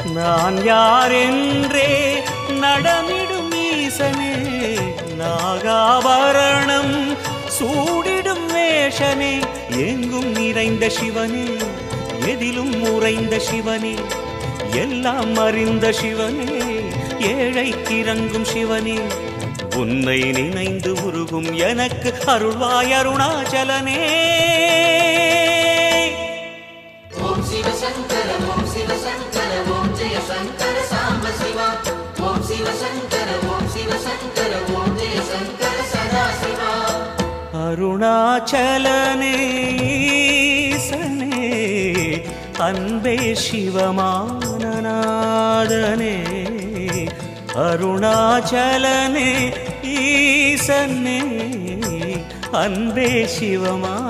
நான் யாரென்றே நடமிடும் ஈசனே, நாகாபரணம் சூடிடும் வேஷனே, எங்கும் நிறைந்த சிவனே, எதிலும் உறைந்த சிவனே, எல்லாம் அறிந்த சிவனே, ஏழைக்கு இறங்கும் சிவனே, உன்னை நினைந்து உருகும் எனக்கு அருள்வாய் அருணாச்சலனே. ஓம் சிவசங்கர ஓம் சிவசங்கர ஓம் ஜெய சங்கர சாம்ப சிவா. ஓம் சிவசங்கர ஓம் சிவசங்கர ஓம் ஜெய சங்கர சதா சிவா. அருணாச்சலனே ஈசனே, அன்பே சிவமானநாதனே, அருணாச்சலனே ஈசனே, அன்பே சிவமானநாதனே.